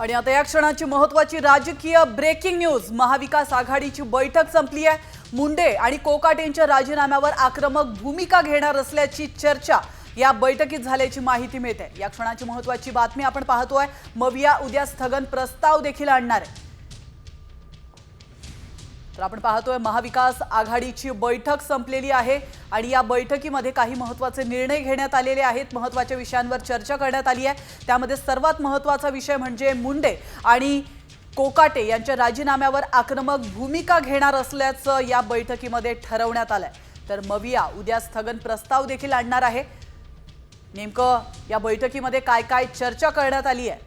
आणि आता या क्षणाची महत्त्वाची राजकीय ब्रेकिंग न्यूज। महाविकास आघाडीची बैठक संपली आहे। मुंडे आणि कोकाटेंच्या राजीनाम्यावर आक्रमक भूमिका घेणार असल्याची चर्चा या बैठकीत झाल्याची माहिती मिळते। या क्षणाची महत्त्वाची बातमी आपण पाहतोय। मविया उद्या स्थगन प्रस्ताव देखील आणणार आहे। तर आपण पाहतोय महाविकास आघाडीची बैठक संपलेली आहे आणि या बैठकीमध्ये काही महत्त्वाचे निर्णय घेण्यात आलेले आहेत। महत्त्वाच्या विषयांवर चर्चा करण्यात आली आहे। त्यामध्ये सर्वात महत्त्वाचा विषय म्हणजे मुंडे आणि कोकाटे यांच्या राजीनाम्यावर आक्रमक भूमिका घेणार असल्याचं या बैठकीमध्ये ठरवण्यात आलंय। तर मविया उद्या स्थगन प्रस्ताव देखील आणणार आहे। नेमकं या बैठकीमध्ये काय काय चर्चा करण्यात आली आहे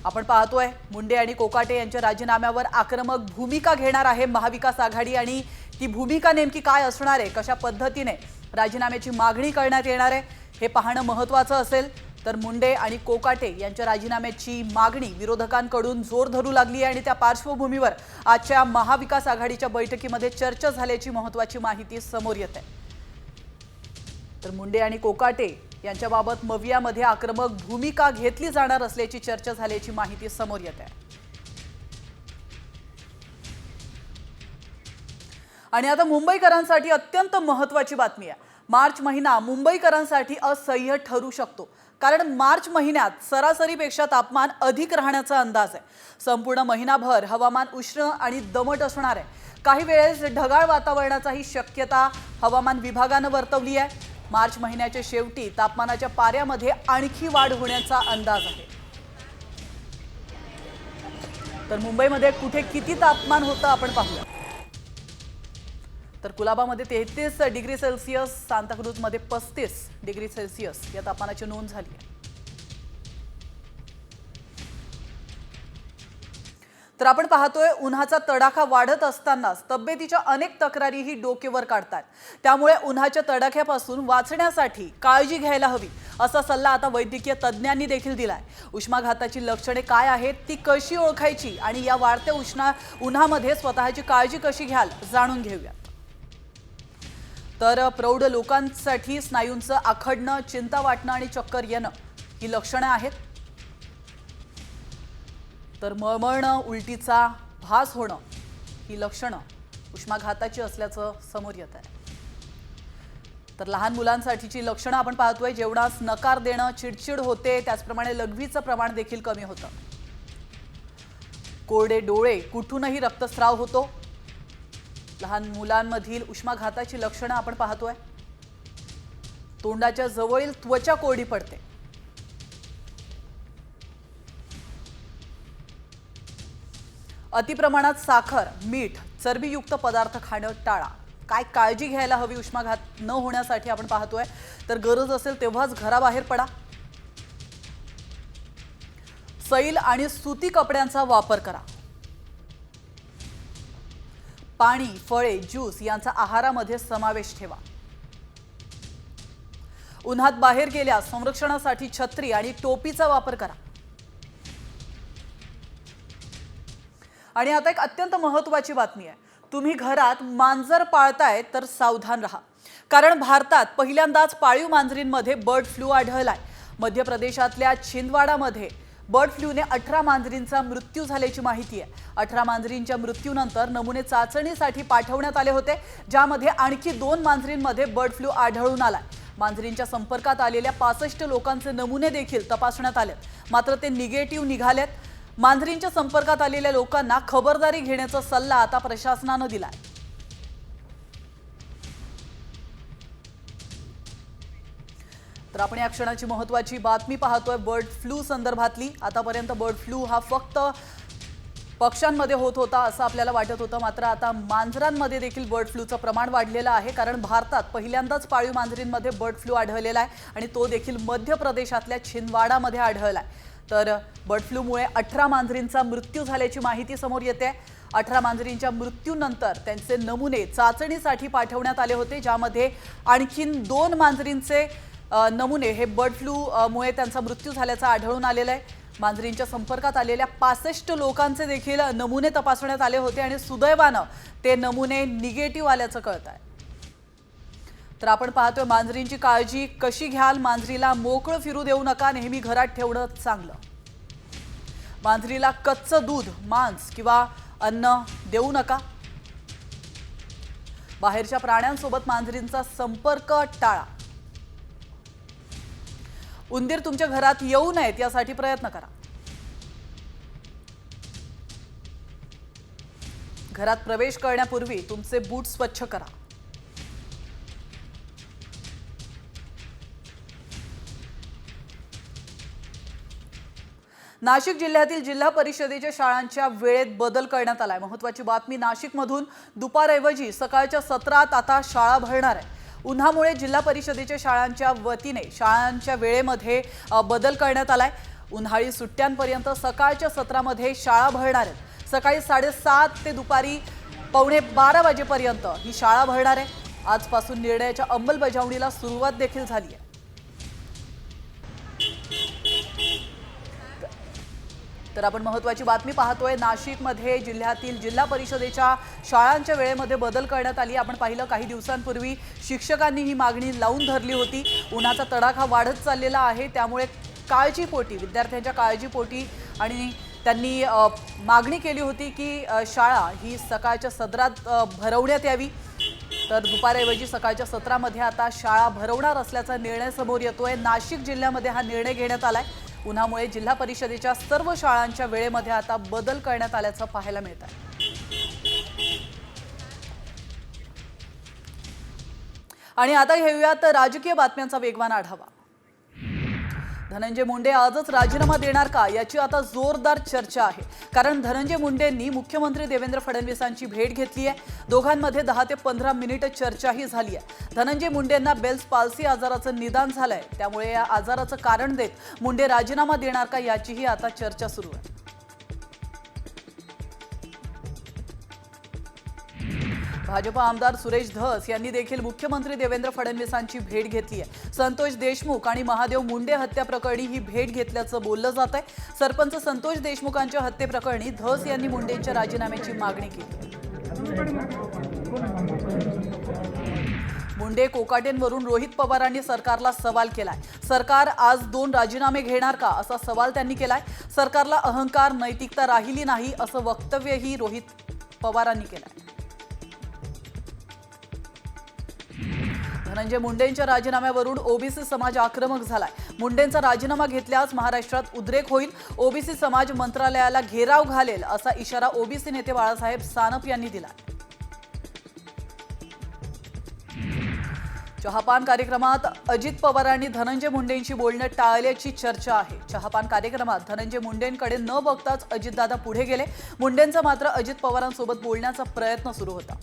आपण पाहतोय। मुंडे आणि कोकाटे यांच्या राजीनाम्यावर आक्रमक भूमिका घेणार आहे महाविकास आघाडी आणि ती भूमिका नेमकी काय असणार आहे, कशा पद्धतीने राजीनाम्याची मागणी करण्यात येणार आहे हे पाहणं महत्त्वाचं असेल। तर मुंडे आणि कोकाटे यांच्या राजीनाम्याची मागणी विरोधकांकडून जोर धरू लागली आहे आणि त्या पार्श्वभूमीवर आजच्या महाविकास आघाडीच्या बैठकीमध्ये चर्चा झाल्याची महत्त्वाची माहिती समोर येते। तर मुंडे आणि कोकाटे यांच्याबाबत मवियामध्ये आक्रमक भूमिका घेतली जाणार असल्याची चर्चा झाल्याची माहिती समोर येते। आणि आता मुंबईकरांसाठी अत्यंत महत्त्वाची बातमी आहे। मार्च महिना मुंबईकरांसाठी असह्य ठरू शकतो, कारण मार्च महिन्यात सरासरीपेक्षा तापमान अधिक राहण्याचा अंदाज आहे। संपूर्ण महिनाभर हवामान उष्ण आणि दमट असणार आहे। काही वेळेस ढगाळ वातावरणाचाही शक्यता हवामान विभागाने वर्तवली आहे। मार्च महिन्याच्या शेवटी तापमानाच्या पाऱ्यामध्ये आणखी वाढ होण्याचा अंदाज आहे। तर मुंबईमध्ये कुठे किती तापमान होतं आपण पाहूया। तर कुलाबामध्ये 33 डिग्री सेल्सिअस, सांताक्रूजमध्ये 35 डिग्री सेल्सिअस या तापमानाची नोंद झाली आहे। तर आपण पाहतोय उन्हाचा तडाखा वाढत असतानाच तब्येतीच्या अनेक तक्रारीही डोकेवर काढतात। त्यामुळे उन्हाच्या तडाख्यापासून वाचण्यासाठी काळजी घ्यायला हवी असा सल्ला आता वैद्यकीय तज्ञांनी देखील दिलाय। उष्माघाताची लक्षणे काय आहेत, ती कशी ओळखायची आणि या वाढत्या उन्हामध्ये स्वतःची काळजी कशी घ्याल जाणून घेऊया। तर प्रौढ लोकांसाठी स्नायूंचं आखडणं, चिंता वाटणं आणि चक्कर येणं ही लक्षणं आहेत। तर मळमळणं, उलटीचा भास होणं ही लक्षणं उष्माघाताची असल्याचं समोर येत आहे। तर लहान मुलांसाठीची लक्षणं आपण पाहतोय। जेवणास नकार देणं, चिडचिड होते, त्याचप्रमाणे लघवीचं प्रमाण देखील कमी होतं। कोरडे डोळे, कुठूनही रक्तस्राव होतो। लहान मुलांमधील उष्माघाताची लक्षणं आपण पाहतोय। तोंडाच्या जवळील त्वचा कोरडी पडते। अतिप्रमाणात साखर, मीठ, चरबीयुक्त पदार्थ खाणं टाळा। काय काळजी घ्यायला हवी उष्माघात न होण्यासाठी आपण पाहतोय। तर गरज असेल तेव्हाच घराबाहेर पडा। सैल आणि सुती कपड्यांचा वापर करा। पाणी, फळे, ज्यूस यांचा आहारामध्ये समावेश ठेवा। उन्हात बाहेर गेल्यास संरक्षणासाठी छत्री आणि टोपीचा वापर करा। आणि आता एक अत्यंत महत्त्वाची बातमी आहे। तुम्ही घरात मांजर पाळताय तर सावधान रहा, कारण भारतात पहिल्यांदाच पाळीव मांजरींमध्ये बर्ड फ्लू आढळलाय। मध्य प्रदेशातल्या छिंदवाडामध्ये बर्ड फ्लूने 18 मांजरींचा मृत्यू झाल्याची माहिती आहे। 18 मांजरींच्या मृत्यूनंतर नमुने चाचणीसाठी पाठवण्यात आले होते, ज्यामध्ये आणखी 2 मांजरींमध्ये बर्ड फ्लू आढळून आलाय। मांजरींच्या संपर्कात आलेल्या 65 लोकांचे नमुने देखील तपासण्यात आले, मात्र ते निगेटिव्ह निघालेत। मांजरींच्या संपर्कात आलेल्या लोकांना खबरदारी घेण्याचा सल्ला आता प्रशासनाने दिलाय। तर आपण या क्षणाची महत्त्वाची बातमी पाहतोय बर्ड फ्लू संदर्भातली। आतापर्यंत बर्ड फ्लू हा फक्त पक्ष्यांमध्ये होत होता असं आपल्याला वाटत होतं, मात्र आता मांजरांमध्ये देखील बर्ड फ्लूचं प्रमाण वाढलेलं आहे, कारण भारतात पहिल्यांदाच पाळीव मांजरींमध्ये बर्ड फ्लू आढळलेला आहे आणि तो देखील मध्य प्रदेशातल्या छिंदवाडामध्ये आढळला आहे। तर बर्ड फ्लूमुळे 18 मांजरींचा मृत्यू झाल्याची माहिती समोर येते। 18 मांजरींच्या मृत्यूनंतर त्यांचे नमुने चाचणीसाठी पाठवण्यात आले होते, ज्यामध्ये आणखीन 2 मांजरींचे नमुने हे बर्ड फ्लू मुळे त्यांचा मृत्यू झाल्याचा आढळून आलेला आहे। मांजरींच्या संपर्कात आलेल्या 65 लोकांचे देखील नमुने तपासण्यात आले होते आणि सुदैवानं ते नमुने निगेटिव्ह आल्याचं कळत आहे। तर आपण पाहतोय मांजरींची काळजी कशी घ्याल, मांजरीला मोकळं फिरू देऊ नका, नेहमी घरात ठेवणं चांगलं। मांजरीला कच्चं दूध, मांस किंवा अन्न देऊ नका. बाहेरच्या प्राण्यांसोबत मांजरींचा संपर्क टाळा. उंदीर तुमच्या घरात येऊ नयेत यासाठी प्रयत्न करा. घरात प्रवेश करण्यापूर्वी तुमचे बूट स्वच्छ करा. नाशिक जिल्ह्यातील जिल्हा परिषदेच्या शाळांच्या वेळेत बदल करण्यात आलाय. महत्त्वाची बातमी, नाशिकमधून दुपारऐवजी सकाळच्या सत्रात आता शाळा भरणार आहे. उन्हामुळे जिल्हा परिषदेच्या शाळांच्या वतीने शाळांच्या वेळेमध्ये बदल करण्यात आलाय. उन्हाळी सुट्ट्यांपर्यंत सकाळच्या सत्रामध्ये शाळा भरणार आहेत. सकाळी 7:30 ते दुपारी 11:15 वाजेपर्यंत ही शाळा भरणार आहे. आजपासून निर्णयाच्या अंमलबजावणीला सुरुवात देखील झाली आहे. तर आपण महत्त्वाची बातमी पाहतोय. नाशिकमध्ये जिल्ह्यातील जिल्हा परिषदेच्या शाळांच्या वेळेमध्ये बदल करण्यात आली. आपण पाहिलं काही दिवसांपूर्वी शिक्षकांनी ही मागणी लावून धरली होती. उन्हाचा तडाखा वाढत चाललेला आहे, त्यामुळे काळजीपोटी, विद्यार्थ्यांच्या काळजीपोटी आणि त्यांनी मागणी केली होती की शाळा ही सकाळच्या सत्रात भरवण्यात यावी. तर दुपारऐवजी सकाळच्या सत्रामध्ये आता शाळा भरवणार असल्याचा निर्णय समोर येतोय. नाशिक जिल्ह्यामध्ये हा निर्णय घेण्यात आलाय. उन्हामुळे जिल्हा परिषदेच्या सर्व शाळांच्या वेळेमध्ये आता बदल करण्यात आल्याचं पाहायला मिळत आहे. आणि आता घेऊयात राजकीय बातम्यांचा वेगवान आढावा. धनंजय मुंडे आजच राजीनामा देणार का याची आता जोरदार चर्चा आहे. कारण धनंजय मुंडेंनी मुख्यमंत्री देवेंद्र फडणवीसांची भेट घेतली आहे. दोघांमध्ये 10 ते 15 मिनिटं चर्चाही झाली आहे. धनंजय मुंडेंना बेल्स पाल्सी आजाराचं निदान झालंय, त्यामुळे या आजाराचं कारण देत मुंडे राजीनामा देणार का याचीही आता चर्चा सुरू आहे. भाजप आमदार सुरेश धस यांनी देखील मुख्यमंत्री देवेंद्र फडणवीसांची भेट घेतली आहे. संतोष देशमुख आणि महादेव मुंडे हत्या प्रकरणी ही भेट घेतल्याचं बोललं जात आहे. सरपंच संतोष देशमुखांच्या हत्येप्रकरणी धस यांनी मुंडेंच्या राजीनाम्याची मागणी केली. मुंडे कोकाटेंवरून रोहित पवारांनी सरकारला सवाल केलाय. सरकार आज 2 राजीनामे घेणार का असा सवाल त्यांनी केलाय. सरकारला अहंकार, नैतिकता राहिली नाही असं वक्तव्यही रोहित पवारांनी केलंय. धनंजय मुंडेंच्या राजीनाम्यावरून ओबीसी समाज आक्रमक झालाय. मुंडेंचा राजीनामा घेतल्यास महाराष्ट्रात उद्रेक होईल. ओबीसी समाज मंत्रालयाला घेराव घालेल असा इशारा ओबीसी नेते बाळासाहेब सानप यांनी दिला. चहापान कार्यक्रमात अजित पवारांनी धनंजय मुंडेंशी बोलणं टाळल्याची चर्चा आहे. चहापान कार्यक्रमात धनंजय मुंडेंकडे न बघताच अजितदादा पुढे गेले. मुंडेंचा मात्र अजित पवारांसोबत बोलण्याचा प्रयत्न सुरू होता.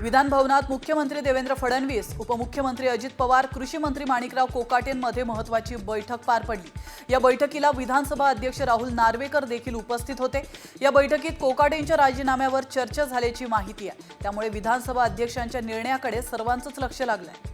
विधान भवनात मुख्यमंत्री देवेंद्र फडणवीस, उपमुख्यमंत्री अजित पवार, कृषी मंत्री माणिकराव कोकाटेंमध्ये महत्त्वाची बैठक पार पडली. या बैठकीला विधानसभा अध्यक्ष राहुल नार्वेकर देखील उपस्थित होते. या बैठकीत कोकाटेंच्या राजीनाम्यावर चर्चा झाल्याची माहिती आहे. त्यामुळे विधानसभा अध्यक्षांच्या निर्णयाकडे सर्वांचंच लक्ष लागलंय.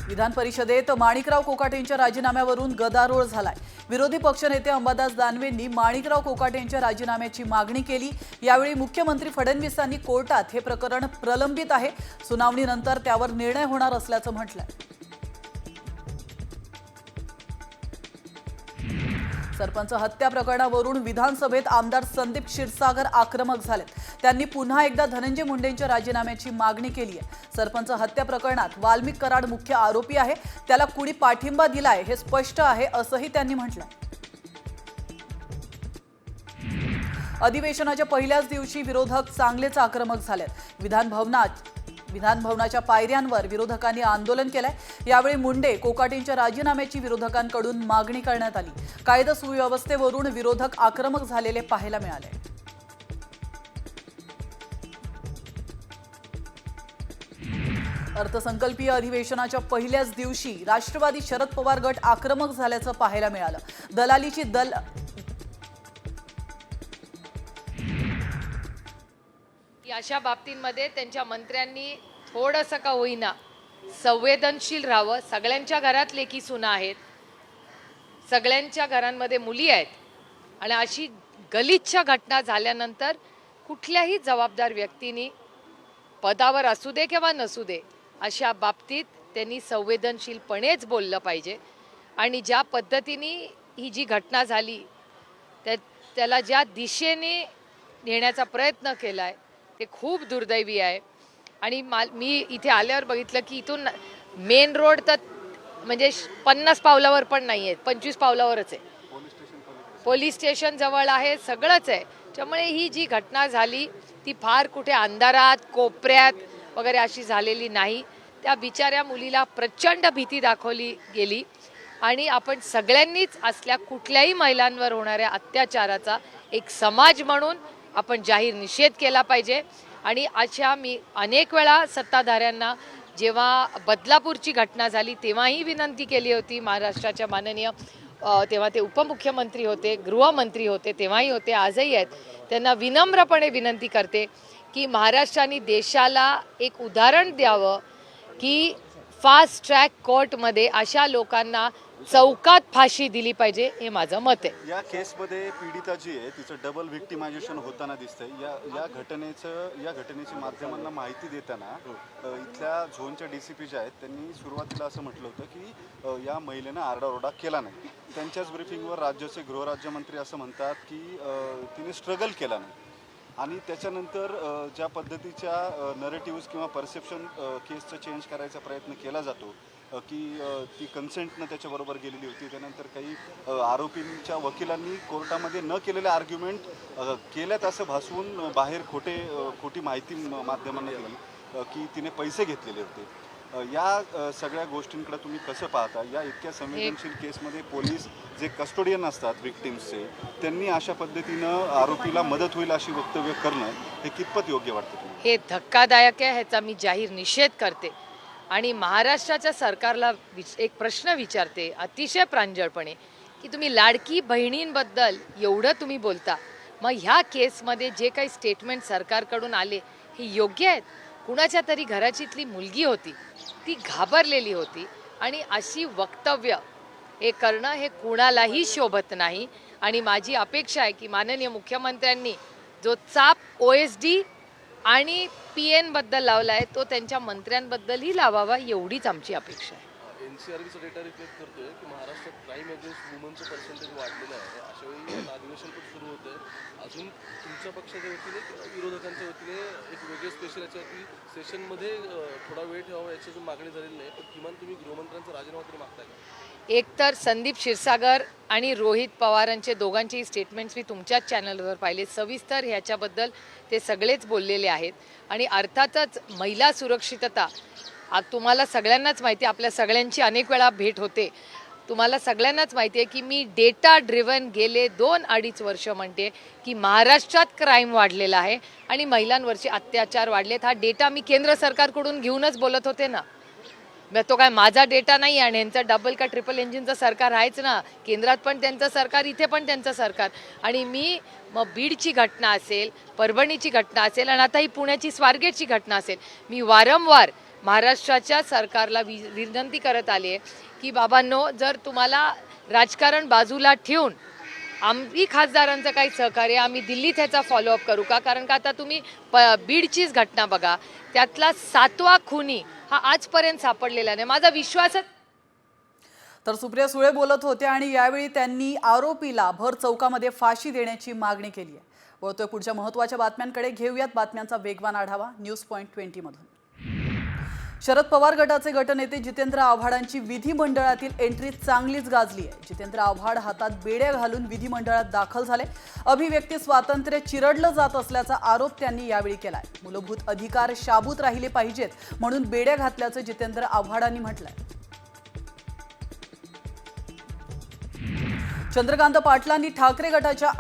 विधान परिषदेत माणिकराव कोकाटेंच्या राजीनाम्यावरून गदारोळ झालाय. विरोधी पक्षनेते अंबादास दानवेंनी माणिकराव कोकाटेंच्या राजीनाम्याची मागणी केली. यावेळी मुख्यमंत्री फडणवीसांनी कोर्टात हे प्रकरण प्रलंबित आहे, सुनावणीनंतर त्यावर निर्णय होणार असल्याचं म्हटलंय. सरपंच हत्या प्रकरणावरून विधानसभेत आमदार संदीप क्षीरसागर आक्रमक झालेत. त्यांनी पुन्हा एकदा धनंजय मुंडेंच्या राजीनाम्याची मागणी केली आहे. सरपंच हत्या प्रकरणात वाल्मिक कराड मुख्य आरोपी आहे. त्याला कुणी पाठिंबा दिलाय हे स्पष्ट आहे असंही त्यांनी म्हटलंय. अधिवेशनाच्या पहिल्याच दिवशी विरोधक चांगलेच आक्रमक झालेत. विधान भवनाच्या पायऱ्यांवर विरोधकांनी आंदोलन केलंय. यावेळी मुंडे कोकाटेंच्या राजीनाम्याची विरोधकांकडून मागणी करण्यात आली. कायदा सुव्यवस्थेवरून विरोधक आक्रमक झालेले पाहायला मिळाले. अर्थसंकल्पीय अधिवेशनाच्या पहिल्याच दिवशी राष्ट्रवादी शरद पवार गट आक्रमक झाल्याचं पाहायला मिळालं. दलालीची अशा बाबतींमध्ये त्यांच्या मंत्र्यांनी थोडंसं का होईना संवेदनशील राहावं. सगळ्यांच्या घरात लेकी सुना आहेत, सगळ्यांच्या घरांमध्ये मुली आहेत आणि अशी गलिच्छ घटना झाल्यानंतर कुठल्याही जबाबदार व्यक्तीने पदावर असू दे किंवा नसू दे अशा बाबतीत त्यांनी संवेदनशीलपणेच बोललं पाहिजे आणि ज्या पद्धतीने ही जी घटना झाली त्याला ज्या दिशेने नेण्याचा प्रयत्न केला आहे ते खूप दुर्दैवी आहे. आणि मी इथे आल्यावर बघितलं की इथून मेन रोड तर म्हणजे 50 पावलावर पण नाही आहेत, 25 पावलावरच आहे. पोलीस स्टेशन जवळ आहे, सगळंच आहे. त्यामुळे ही जी घटना झाली ती फार कुठे अंधारात कोपऱ्यात वगैरे अशी झालेली नाही. त्या बिचाऱ्या मुलीला प्रचंड भीती दाखवली गेली आणि आपण सगळ्यांनीच असल्या कुठल्याही महिलांवर होणाऱ्या अत्याचाराचा एक समाज म्हणून आपण जाहीर निषेध केला पाहिजे. आणि अशा मी अनेक वेळा सत्ताधाऱ्यांना जेव्हा बदलापूरची घटना झाली तेव्हाही विनंती केली होती. महाराष्ट्राच्या माननीय तेव्हा ते उपमुख्यमंत्री होते, गृहमंत्री होते, तेव्हाही होते, आजही आहेत. त्यांना विनम्रपणे विनंती करते की महाराष्ट्राने देशाला एक उदाहरण द्यावं की फास्ट ट्रॅक कोर्टमध्ये अशा लोकांना चौकात फाशी दिली पाहिजे, हे माझं मत आहे. या केसमध्ये पीडिता जी आहे तिचं डबल व्हिक्टिमायझेशन होताना दिसतंय. या घटनेची माध्यमांना माहिती देताना इथल्या झोनच्या DCP ज्या आहेत त्यांनी सुरुवातीला असं म्हटलं होतं की या महिलेनं आरडाओरडा केला नाही. त्यांच्याच ब्रीफिंगवर राज्याचे गृहराज्यमंत्री असं म्हणतात की तिने स्ट्रगल केला नाही. आणि त्याच्यानंतर ज्या पद्धतीच्या नरेटिव्स किंवा परसेप्शन केसचं चेंज करायचा प्रयत्न केला जातो की ती कन्सेंटनं त्याच्याबरोबर गेलेली होती. त्यानंतर काही आरोपींच्या वकिलांनी कोर्टामध्ये न केलेले आर्ग्युमेंट केल्यात असं भासवून बाहेर खोटी माहिती माध्यमांना दिली की तिने पैसे घेतलेले होते. या सगळ्या गोष्टींकडे तुम्ही कसं पाहता? या इतक्या संवेदनशील केसमध्ये पोलीस जे कस्टोडियन असतात विक्टिम्सचे त्यांनी अशा पद्धतीनं आरोपीला मदत होईल अशी वक्तव्य करणं हे कितपत योग्य वाटतं तुम्हाला? हे धक्कादायक आहे, ह्याचा मी जाहीर निषेध करते. आणि महाराष्ट्राच्या सरकारला एक प्रश्न विचारते अतिशय प्रांजळपणे की तुम्ही लाडकी बहिणींबद्दल एवढं तुम्ही बोलता, मग ह्या केसमध्ये जे काही स्टेटमेंट सरकारकडून आले हे योग्य आहेत? कुणाच्या तरी घराचीतली मुलगी होती, ती घाबरलेली होती आणि अशी वक्तव्य हे करणं हे कुणालाही शोभत नाही. आणि माझी अपेक्षा आहे की माननीय मुख्यमंत्र्यांनी जो चाप OSD आणि PN बद्दल लावला आहे तो त्यांच्या मंत्र्यांबद्दलही लावावा, एवढीच आमची अपेक्षा आहे. NCRBचा डेटा रिफ्लेक्ट करतोय की महाराष्ट्रात क्राईम अगेन्स्ट वुमनचं पर्सेंटेज वाढलेलं आहे. अशा वेळी अधिवेशन पण सुरू होतं आहे. अजून तुमच्या पक्षाच्या वतीने किंवा विरोधकांच्या वतीने एक वेगळे स्पेशल याच्यावरती सेशनमध्ये थोडा वेळ ठेवावा याची अजून मागणी झालेली नाही, पण किमान तुम्ही गृहमंत्र्यांचा राजीनामा तरी मागताय का? एकतर संदीप क्षीरसागर आणि रोहित पवारांचे दोघांचेही स्टेटमेंट्स मी तुमच्याच चॅनलवर पाहिले, सविस्तर ह्याच्याबद्दल ते सगळेच बोललेले आहेत. आणि अर्थातच महिला सुरक्षितता तुम्हाला सगळ्यांनाच माहिती आहे, आपल्या सगळ्यांची अनेक वेळा भेट होते, तुम्हाला सगळ्यांनाच माहिती आहे की मी डेटा ड्रिव्हन गेले 2-2.5 वर्ष म्हणते की महाराष्ट्रात क्राईम वाढलेला आहे आणि महिलांवरचे अत्याचार वाढलेत. हा डेटा मी केंद्र सरकारकडून घेऊनच बोलत होते ना. तो काय माझा डेटा नाही आणि यांचं डबल का ट्रिपल इंजिनचं सरकार आहेच ना, केंद्रात पण त्यांचं सरकार, इथे पण त्यांचं सरकार. आणि मी मग बीडची घटना असेल, परभणीची घटना असेल आणि आता ही पुण्याची स्वारगेटची घटना असेल, मी वारंवार महाराष्ट्राच्या सरकारला विनंती करत आली आहे की बाबांनो, जर तुम्हाला राजकारण बाजूला ठेवून आम्ही खासदारांचं काही सहकार्य, आम्ही दिल्लीत ह्याचा फॉलोअप करू का? कारण का आता तुम्ही बीडचीच घटना बघा, त्यातला 7वा खुनी हा आजपर्यंत सापडलेला नाही. माझा विश्वासच. तर सुप्रिया सुळे बोलत होते आणि यावेळी त्यांनी आरोपीला भर चौकामध्ये फाशी देण्याची मागणी केली आहे. वळतोय पुढच्या महत्त्वाच्या बातम्यांकडे. घेऊयात बातम्यांचा वेगवान आढावा न्यूज पॉइंट 20 मधून. शरद पवार गटाचे गटनेते जितेंद्र आव्हाडांची विधिमंडळातील एंट्री चांगलीच गाजली आहे. जितेंद्र आव्हाड हातात बेड्या घालून विधिमंडळात दाखल झाले. अभिव्यक्ती स्वातंत्र्य चिरडलं जात असल्याचा आरोप त्यांनी यावेळी केलाय. मूलभूत अधिकार शाबूत राहिले पाहिजेत म्हणून बेड्या घातल्याचं जितेंद्र आव्हाडांनी म्हटलंय. चंद्रकांत पाटलांनी ठाकरे गटाच्या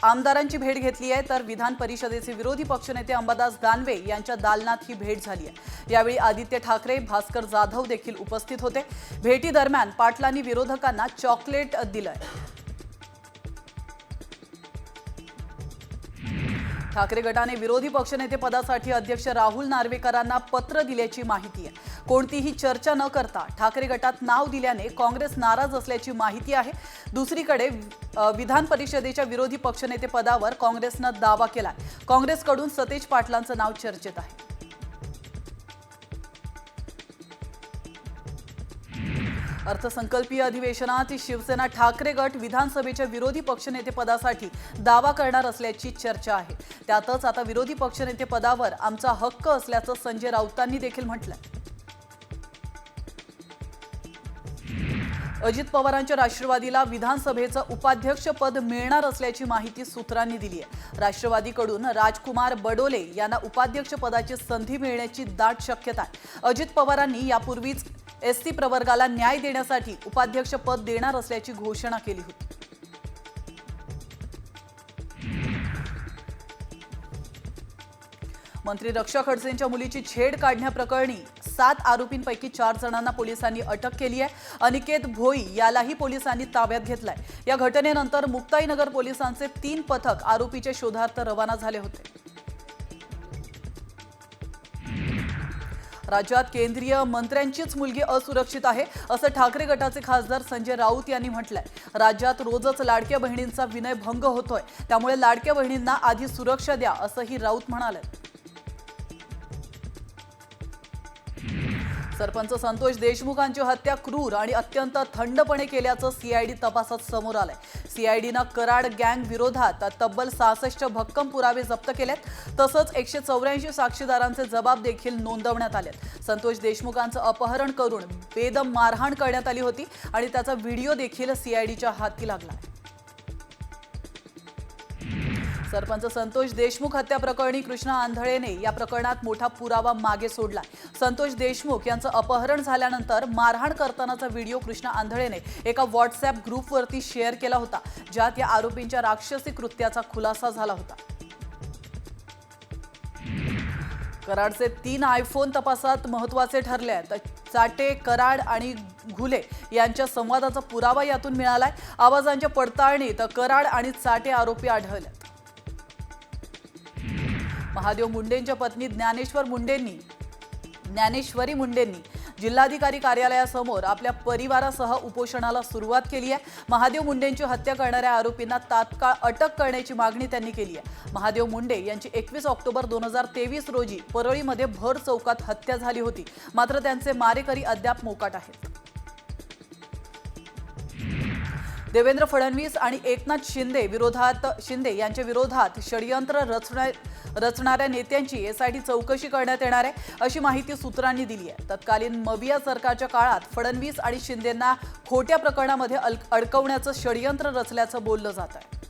आमदारांची भेट घेतली आहे. तर विधान परिषदेचे विरोधी पक्षनेते अंबादास दानवे यांच्या दालनात ही भेट झाली आहे. यावेळी आदित्य ठाकरे, भास्कर जाधव देखील उपस्थित होते. भेटी दरम्यान पाटलांनी विरोधकांना चॉकलेट दिलंय. ठाकरे गटाने विरोधी पक्षनेते पदासाठी अध्यक्ष राहुल नार्वेकरांना पत्र दिल्याची माहिती आहे. कोणतीही चर्चा न करता ठाकरे गटात नाव दिल्याने काँग्रेस नाराज असल्याची माहिती आहे. दुसरीकडे विधान परिषदेच्या विरोधी पक्षनेते पदावर काँग्रेसनं दावा केलाय. काँग्रेसकडून सतेज पाटलांचं नाव चर्चेत आहे. अर्थसंकल्पीय अधिवेशनात शिवसेना ठाकरे गट विधानसभेच्या विरोधी पक्षनेतेपदासाठी दावा करणार असल्याची चर्चा आहे. त्यातच आता विरोधी पक्षनेतेपदावर आमचा हक्क असल्याचं संजय राऊतांनी देखील म्हटलंय. अजित पवारांच्या राष्ट्रवादीला विधानसभेचं उपाध्यक्षपद मिळणार असल्याची माहिती सूत्रांनी दिली आहे. राष्ट्रवादीकडून राजकुमार बडोले यांना उपाध्यक्षपदाची संधी मिळण्याची दाट शक्यता आहे. अजित पवारांनी यापूर्वीच एसटी प्रवर्गाला न्याय देण्यासाठी उपाध्यक्षपद देणार असल्याची घोषणा केली होती. मंत्री रक्षा खडसेंच्या मुलीची छेड काढण्याप्रकरणी 7 आरोपींपैकी 4 जणांना पोलिसांनी अटक केली आहे. अनिकेत भोई यालाही पोलिसांनी ताब्यात घेतलाय. या घटनेनंतर मुक्ताईनगर पोलिसांचे 3 पथक आरोपीच्या शोधार्थ रवाना झाले होते. राज्यात केंद्रीय मंत्र्यांचीच मुलगी असुरक्षित आहे असं ठाकरे गटाचे खासदार संजय राऊत यांनी म्हटलंय. राज्यात रोजच लाडक्या बहिणींचा विनयभंग होतोय, त्यामुळे लाडक्या बहिणींना आधी सुरक्षा द्या असंही राऊत म्हणाले. सरपंच संतोष देशमुखांची हत्या क्रूर आणि अत्यंत थंडपणे केल्याचं सीआयडी तपासात समोर आलंय. सीआयडीनं कराड गँग विरोधात तब्बल 66 भक्कम पुरावे जप्त केलेत. तसंच 184 साक्षीदारांचे जबाब देखील नोंदवण्यात आलेत. संतोष देशमुखांचं अपहरण करून बेदम मारहाण करण्यात आली होती आणि त्याचा व्हिडिओ देखील सीआयडीच्या हाती लागला. सरपंच संतोष देशमुख हत्या प्रकरणी कृष्णा आंधळेने या प्रकरणात मोठा पुरावा मागे सोडला. संतोष देशमुख यांचं अपहरण झाल्यानंतर मारहाण करतानाचा व्हिडिओ कृष्णा आंधळेने एका व्हॉट्सअप ग्रुपवरती शेअर केला होता, ज्यात या आरोपींच्या राक्षसी कृत्याचा खुलासा झाला होता. कराडचे 3 आयफोन तपासात महत्त्वाचे ठरले आहेत. चाटे, कराड आणि घुले यांच्या संवादाचा पुरावा यातून मिळालाय. आवाजांच्या पडताळणीत कराड आणि चाटे आरोपी आढळले. महादेव मुंडेंच्या पत्नी ज्ञानेश्वरी मुंडेंनी जिल्हाधिकारी कार्यालयासमोर आपल्या परिवारासह उपोषणाला सुरुवात केली आहे. महादेव मुंडेंची हत्या करणाऱ्या आरोपींना तात्काळ अटक करण्याची मागणी त्यांनी केली आहे. महादेव मुंडे यांची 21 ऑक्टोबर 2023 रोजी परळीमध्ये भर चौकात हत्या झाली होती. मात्र त्यांचे मारेकरी अद्याप मोकाट आहेत. देवेंद्र फडणवीस आणि एकनाथ शिंदे यांच्या विरोधात षडयंत्र रचणाऱ्या नेत्यांची एसआयटी चौकशी करण्यात येणार आहे अशी माहिती सूत्रांनी दिली आहे. तत्कालीन मविया सरकारच्या काळात फडणवीस आणि शिंदेंना खोट्या प्रकरणामध्ये अडकवण्याचं षडयंत्र रचल्याचं बोललं जात आहे.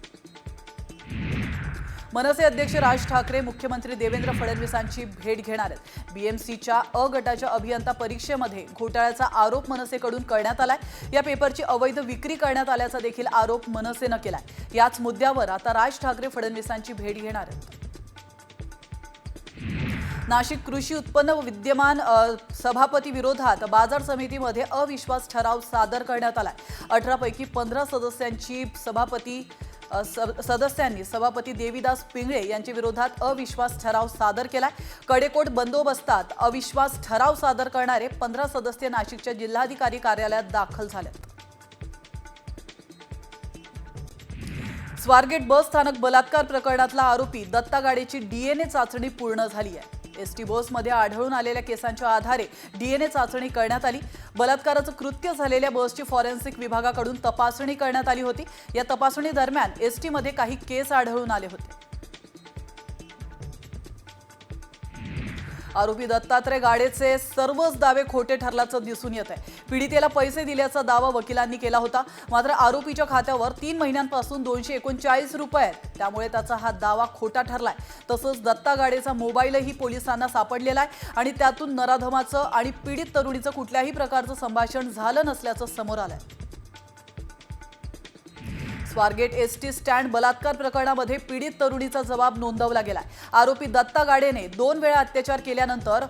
मनसे अध्यक्ष राज ठाकरे मुख्यमंत्री देवेंद्र फडणवीसांची भेट घेणार आहेत. बीएमसीच्या अ गटाच्या अभियंता परीक्षेमध्ये घोटाळ्याचा आरोप मनसेकडून करण्यात आलाय. या पेपरची अवैध विक्री करण्यात आल्याचा देखील आरोप मनसेनं केलाय. याच मुद्द्यावर आता राज ठाकरे फडणवीसांची भेट घेणार आहेत. नाशिक कृषी उत्पन्न विद्यमान सभापती विरोधात बाजार समितीमध्ये अविश्वास ठराव सादर करण्यात आलाय. 18 पैकी 15 सदस्यांनी सभापती देवीदास पिंगळे यांच्या विरोधात अविश्वास ठराव सादर केलाय. कडेकोट बंदोबस्तात अविश्वास ठराव सादर करणारे 15 सदस्य नाशिकच्या जिल्हाधिकारी कार्यालयात दाखल झालेत. स्वारगेट बस स्थानक बलात्कार प्रकरणातला आरोपी दत्ता गाडेची डीएनए चाचणी पूर्ण झाली आहे. एसटी बसमध्ये आढळून आलेल्या केसांच्या आधारे डीएनए चाचणी करण्यात आली. बलात्काराचं कृत्य झालेल्या बसची फॉरेन्सिक विभागाकडून तपासणी करण्यात आली होती. या तपासणी दरम्यान एसटीमध्ये काही केस आढळून आले होते. आरोपी दत्तात्रय गाडेचे सर्वच दावे खोटे ठरल्याचं दिसून येत आहे. पीडितेला पैसे दिल्याचा दावा वकिलांनी केला होता. मात्र आरोपीच्या खात्यावर 3 महिन्यांपासून 239 रुपये आहेत. त्यामुळे त्याचा हा दावा खोटा ठरलाय. तसंच दत्ता गाडेचा मोबाईलही पोलिसांना सापडलेला आहे आणि त्यातून नराधमाचं आणि पीडित तरुणीचं कुठल्याही प्रकारचं संभाषण झालं नसल्याचं समोर आलंय. स्वारगेट एसटी स्टँड बलात्कार प्रकरणामध्ये पीडित तरुणीचा जबाब नोंदवला गेलाय. आरोपी दत्ता गाडेने 2 वेळा अत्याचार केल्यानंतर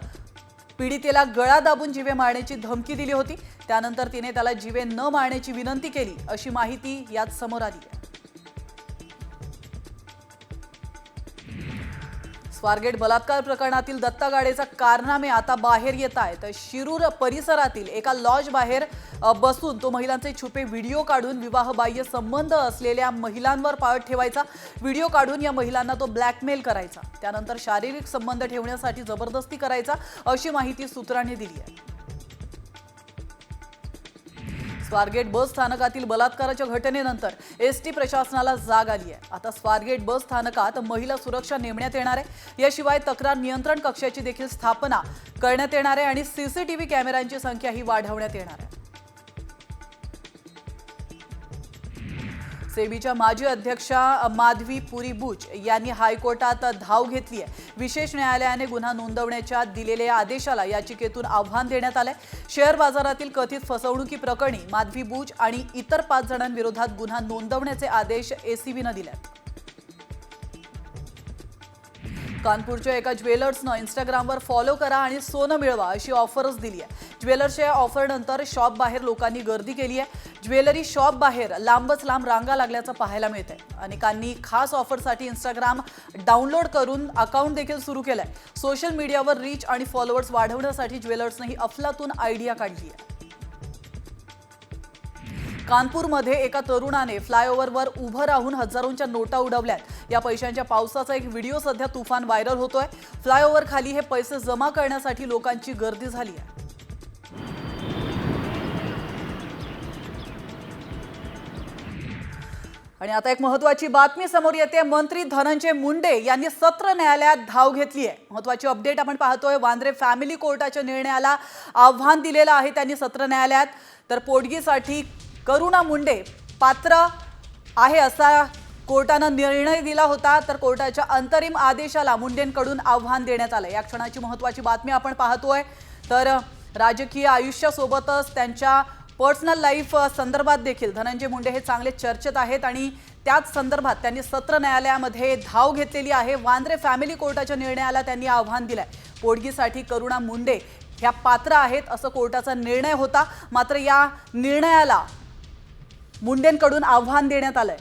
पीडितेला गळा दाबून जीवे मारण्याची धमकी दिली होती. त्यानंतर तिने त्याला जीवे न मारण्याची विनंती केली अशी माहिती यात समोर आली आहे. स्वारगेट बलात्कार प्रकरणातील दत्ता गाडेचा कारनामे आता बाहेर येत आहेत. शिरूर परिसरातील एका लॉज बाहेर बसून तो महिलांचे छुपे व्हिडिओ काढून विवाहबाह्य संबंध असलेल्या महिलांवर पाळत ठेवायचा. व्हिडिओ काढून या महिलांना तो ब्लॅकमेल करायचा. त्यानंतर शारीरिक संबंध ठेवण्यासाठी जबरदस्ती करायचा अशी माहिती सूत्रांनी दिली आहे. स्वारगेट बस स्थानकातील बलात्काराच्या घटनेनंतर एसटी प्रशासनाला जाग आली आहे. आता स्वारगेट बस स्थानकात महिला सुरक्षा नेमण्यात येणार आहे. याशिवाय तक्रार नियंत्रण कक्षाची देखील स्थापना करण्यात येणार आहे आणि सीसीटीव्ही कॅमेऱ्यांची संख्याही वाढवण्यात येणार आहे. सेबीच्या माजी अध्यक्षा माधवी पुरी बुच यांनी हायकोर्टात धाव घेतली आहे. विशेष न्यायालयाने गुन्हा नोंदवण्याच्या दिलेल्या आदेशाला याचिकेतून आव्हान देण्यात आलंय. शेअर बाजारातील कथित फसवणुकी प्रकरणी माधवी बुच आणि इतर 5 जणांविरोधात गुन्हा नोंदवण्याचे आदेश एसीबीने दिलेत. कानपूरच्या एका ज्वेलर्सनं इंस्टाग्रामवर फॉलो करा आणि सोनं मिळवा अशी ऑफरच दिली आहे. ज्वेलर्सच्या ऑफरनंतर शॉप बाहेर लोकांनी गर्दी केली आहे. ज्वेलरी शॉप बाहेर लांबच लांब रांगा लागल्याचं पाहायला मिळतंय. अनेकांनी खास ऑफरसाठी इंस्टाग्राम डाउनलोड करून अकाउंट देखील सुरू केलंय. सोशल मीडियावर रीच आणि फॉलोअर्स वाढवण्यासाठी ज्वेलर्सने ही अफलातून आयडिया काढली आहे. कानपूरमध्ये एका तरुणाने फ्लायओव्हरवर उभं राहून हजारोंच्या नोटा उडवल्यात. या पैशांच्या पावसाचा एक व्हिडिओ सध्या तुफान व्हायरल होतोय. फ्लायओव्हर खाली हे पैसे जमा करण्यासाठी लोकांची गर्दी झाली आहे. आणि आता एक महत्त्वाची बातमी समोर येते. मंत्री धनंजय मुंडे यांनी सत्र न्यायालयात धाव घेतली आहे. महत्त्वाची अपडेट आपण पाहतोय. वांद्रे फॅमिली कोर्टाच्या निर्णयाला आव्हान दिलेलं आहे त्यांनी सत्र न्यायालयात. तर पोटगीसाठी करुणा मुंडे पात्र आहे असा कोर्टानं निर्णय दिला होता. तर कोर्टाच्या अंतरिम आदेशाला मुंडेंकडून आव्हान देण्यात आलं. या क्षणाची महत्त्वाची बातमी आपण पाहतोय. तर राजकीय आयुष्यासोबतच त्यांच्या पर्सनल लाईफ संदर्भात देखील धनंजय मुंडे हे चांगले चर्चेत आहेत आणि त्याच संदर्भात त्यांनी सत्र न्यायालयामध्ये धाव घेतलेली आहे. वांद्रे फॅमिली कोर्टाच्या निर्णयाला त्यांनी आव्हान दिलंय. पोटगीसाठी करुणा मुंडे ह्या पात्र आहेत असं कोर्टाचा निर्णय होता. मात्र या निर्णयाला मुंडेंकडून आव्हान देण्यात आलंय.